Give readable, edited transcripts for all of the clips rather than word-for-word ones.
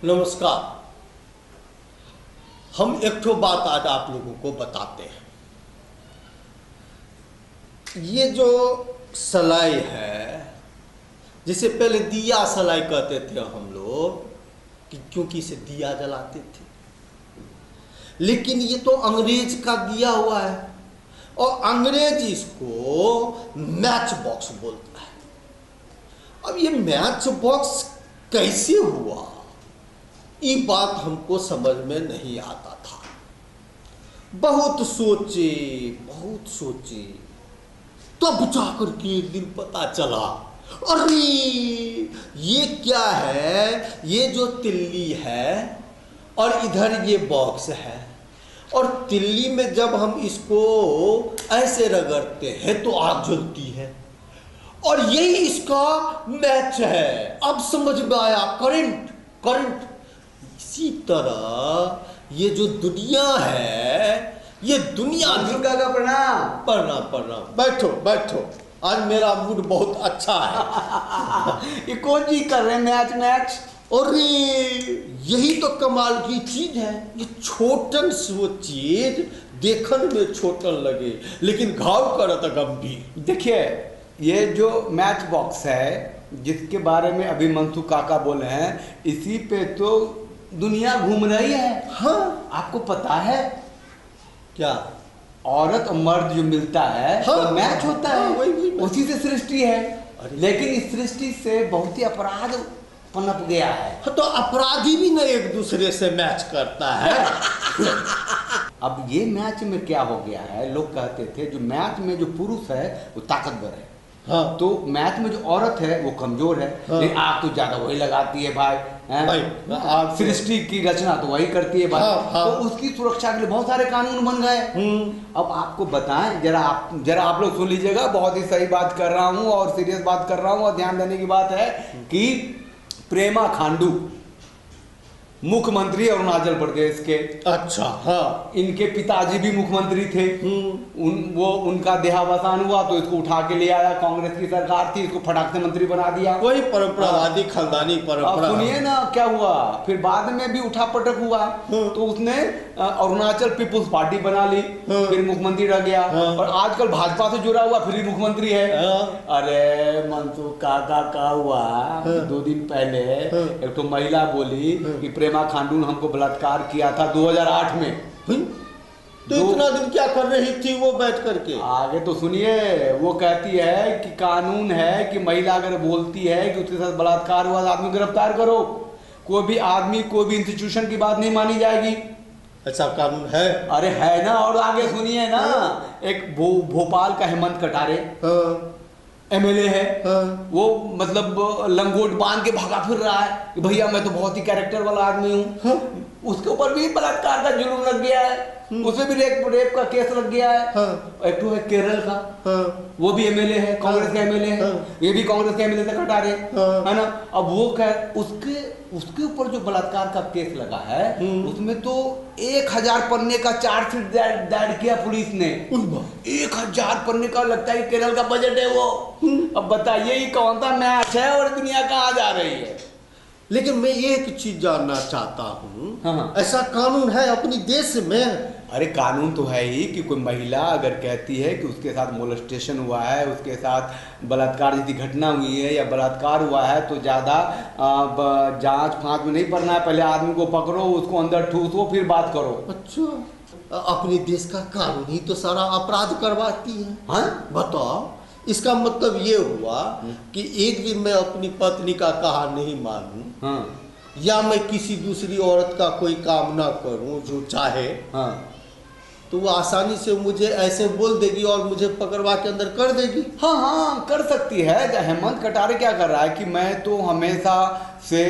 नमस्कार। हम एक ठो बात आज आप लोगों को बताते हैं। ये जो सलाई है, जिसे पहले दिया सलाई कहते थे हम लोग, क्योंकि इसे दिया जलाते थे, लेकिन ये तो अंग्रेज का दिया हुआ है और अंग्रेज इसको मैच बॉक्स बोलता है। अब ये मैच बॉक्स कैसे हुआ, ये बात हमको समझ में नहीं आता था। बहुत सोचे तब जाकर के एक दिन पता चला, अरे ये क्या है, ये जो तिल्ली है और इधर ये बॉक्स है, और तिल्ली में जब हम इसको ऐसे रगड़ते हैं तो आग जलती है, और यही इसका मैच है। अब समझ में आया, करंट। इसी तरह ये जो दुनिया है, ये दुनिया का प्रणाम। बैठो। आज मेरा मूड बहुत अच्छा है। ये कौन चीज कर रहे हैं, मैच? और यही तो कमाल की चीज है। ये छोटन सो चीज देखने में छोटन लगे, लेकिन घाव करत गंभीर। देखिए, ये जो मैच बॉक्स है जिसके बारे में अभी मनसुख काका बोले हैं, इसी पे तो दुनिया घूम रही है। हाँ, आपको पता है क्या? औरत और मर्द जो मिलता है हाँ, तो मैच होता है। वही उसी से सृष्टि है। लेकिन लेकिन इस सृष्टि से बहुत ही अपराध पनप गया है। तो अपराधी भी ना एक दूसरे से मैच करता है। अब ये मैच में क्या हो गया है, लोग कहते थे जो मैच में जो पुरुष है वो ताकतवर है, हाँ, तो मैच में जो औरत है वो कमजोर है। हाँ। लेकिन आग तो ज्यादा वही लगाती है भाई, भाई, आग सृष्टि की रचना तो वही करती है भाई। हाँ। तो उसकी सुरक्षा के लिए बहुत सारे कानून बन गए। अब आपको बताएं, जरा आप लोग सुन लीजिएगा, बहुत ही सही बात कर रहा हूँ और सीरियस बात कर रहा हूँ, और ध्यान देने की बात है कि प्रेमा खांडू मुख्यमंत्री अरुणाचल प्रदेश के, अच्छा, हाँ, इनके पिताजी भी मुख्यमंत्री थे। उनका देहावसान हुआ तो इसको उठा के ले आया, कांग्रेस की सरकार थी, इसको फटाक से मंत्री बना दिया। कोई परंपरावादी खानदानी परंपरा। सुनिए ना क्या हुआ, फिर बाद में भी उठा पटक हुआ तो उसने अरुणाचल पीपुल्स पार्टी बना ली, फिर मुख्यमंत्री रह गया, और आजकल भाजपा से जुड़ा हुआ फिर भी मुख्यमंत्री है। अरे मनसुख काका का हुआ, 2 दिन पहले एक तो महिला बोली कि प्रेमा खांडू ने हमको बलात्कार किया था 2008 में। तो इतना दिन क्या कर रही थी वो बैठ करके? आगे तो सुनिए, वो कहती है कि कानून है कि महिला अगर बोलती है कि उसके साथ बलात्कार हुआ तो आदमी गिरफ्तार करो, कोई भी आदमी कोई भी इंस्टीट्यूशन की बात नहीं मानी जाएगी। ऐसा कानून है? अरे है ना। और आगे सुनिए ना, एक भोपाल का हेमंत कटारे एमएलए है, वो मतलब लंगोट बांध के भागा फिर रहा है कि भैया मैं तो बहुत ही कैरेक्टर वाला आदमी हूँ। उसके ऊपर भी बलात्कार का जुर्म लग गया है, उसमें भी रेप का केस लग गया है। एक तो है केरल का, वो भी एमएलए है, कांग्रेस का एमएलए है, ये भी कांग्रेस का एमएलए था कटारे, है ना। अब वो उसके ऊपर जो बलात्कार का केस लगा है, उसमें तो 1000 पन्ने का चार्जशीट दायर किया पुलिस ने। 1000 पन्ने का, लगता है केरल का बजट है वो। अब बताइए ये कौन सा मैच है और दुनिया कहाँ जा रही है। लेकिन मैं एक चीज जानना चाहता हूँ, हाँ। ऐसा कानून है अपने देश में? अरे कानून तो है ही कि कोई महिला अगर कहती है कि उसके साथ मोलेस्टेशन हुआ है, उसके साथ बलात्कार जैसी घटना हुई है या बलात्कार हुआ है, तो ज़्यादा जांच फांच में नहीं पड़ना है, पहले आदमी को पकड़ो, उसको अंदर ठूसो, फिर बात करो। अच्छा, अपने देश का कानून ही तो सारा अपराध करवाती है। हाँ, बताओ, इसका मतलब ये हुआ कि एक दिन मैं अपनी पत्नी का कहा नहीं मानूं, हाँ, या मैं किसी दूसरी औरत का कोई काम ना करूं जो चाहे, हाँ, तो वो आसानी से मुझे ऐसे बोल देगी और मुझे पकड़वा के अंदर कर देगी। हाँ, कर सकती है। हेमंत कटारे क्या कर रहा है कि मैं तो हमेशा से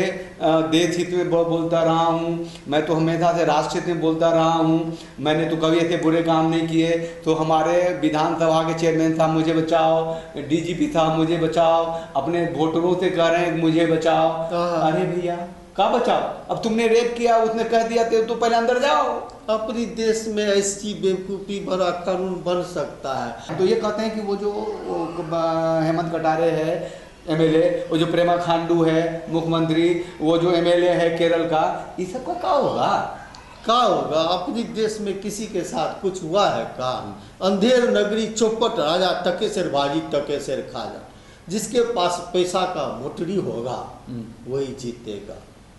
देश हित में बोलता रहा हूँ, मैं तो हमेशा से राष्ट्र हित में बोलता रहा हूँ, मैंने तो कभी ऐसे बुरे काम नहीं किए, तो हमारे विधानसभा के चेयरमैन साहब मुझे बचाओ, डीजीपी साहब मुझे बचाओ, अपने वोटरों से कह रहे हैं मुझे बचाओ। अरे भैया का बचाओ, अब तुमने रेप किया, उसने कह दिया तो पहले अंदर जाओ। अपने देश में ऐसी बेवकूफ़ी भरा कानून बन सकता है? तो ये कहते हैं कि वो जो हेमंत कटारे है एमएलए, वो जो प्रेमा खांडू है मुख्यमंत्री, वो जो एमएलए है केरल का, ये सब का क्या होगा? क्या होगा? अपने देश में किसी के साथ कुछ हुआ है का? अंधेर नगरी चौपट राजा टकेसर भाजी टकेसर खाजा। जिसके पास पैसा का मोटरी होगा वही जीतेगा,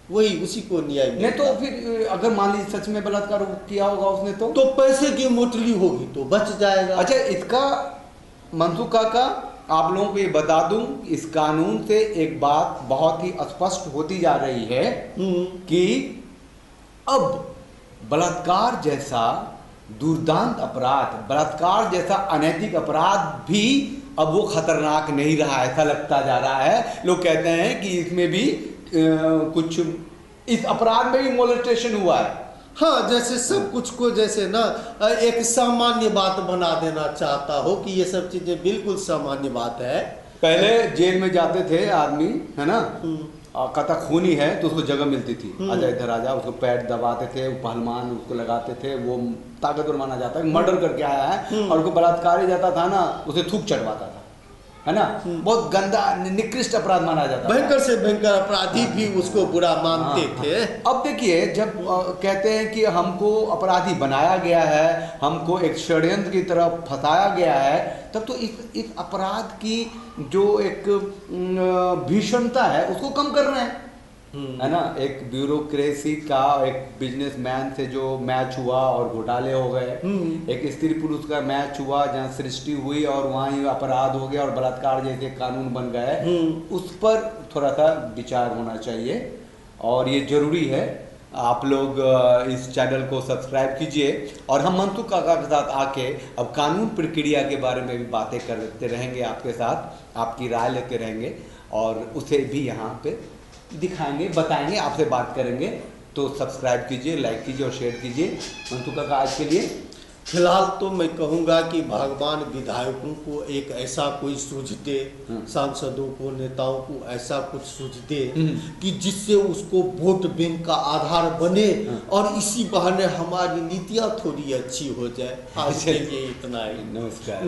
वही उसी को न्याय नहीं तो फिर अगर मान लीजिए सच में बलात्कार किया होगा उसने तो पैसे की मोटरी होगी तो बच जाएगा। अच्छा, इसका मनसुख काका आप लोगों को ये बता दूं, इस कानून से एक बात बहुत ही स्पष्ट होती जा रही है कि अब बलात्कार जैसा दुर्दांत अपराध, बलात्कार जैसा अनैतिक अपराध भी अब वो खतरनाक नहीं रहा, ऐसा लगता जा रहा है। लोग कहते हैं कि इसमें भी कुछ, इस अपराध में भी मोलेस्टेशन हुआ है। हाँ, जैसे सब कुछ को जैसे ना एक सामान्य बात बना देना चाहता हो कि ये सब चीजें बिल्कुल सामान्य बात है। पहले जेल में जाते थे आदमी, है ना, कहता खूनी है तो उसको जगह मिलती थी, आजा इधर आजा, उसको पैर दबाते थे, पहलवान उसको लगाते थे, वो ताकतवर माना जाता है, मर्डर करके आया है, और उसको बलात्कार जाता था ना, उसे थूक चढ़वाता था, है ना, बहुत गंदा निकृष्ट अपराध माना जाता है। भयंकर से भयंकर अपराधी भी उसको बुरा मानते थे। अब देखिए, जब कहते हैं कि हमको अपराधी बनाया गया है, हमको एक षड्यंत्र की तरफ फंसाया गया है, तब तो इस अपराध की जो एक भीषणता है उसको कम कर रहे हैं, है ना। एक ब्यूरोक्रेसी का, एक बिजनेसमैन से जो मैच हुआ और घोटाले हो गए, एक स्त्री पुरुष का मैच हुआ जहाँ सृष्टि हुई और वहाँ ही अपराध हो गया और बलात्कार जैसे कानून बन गए, उस पर थोड़ा सा विचार होना चाहिए और ये जरूरी है। आप लोग इस चैनल को सब्सक्राइब कीजिए और हम मनसुख काका के साथ आके अब कानून प्रक्रिया के बारे में भी बातें करते रहेंगे, आपके साथ आपकी राय लेते रहेंगे और उसे भी यहाँ पे दिखाएंगे, बताएंगे, आपसे बात करेंगे। तो सब्सक्राइब कीजिए, लाइक कीजिए और शेयर कीजिए। मनसुख काका आज के लिए फिलहाल तो मैं कहूँगा कि भगवान विधायकों को एक ऐसा कोई सूझ दे, सांसदों को, नेताओं को ऐसा कुछ सूझ दे कि जिससे उसको वोट बैंक का आधार बने और इसी बहाने हमारी नीतियाँ थोड़ी अच्छी हो जाए। आज के लिए इतना ही। नमस्कार।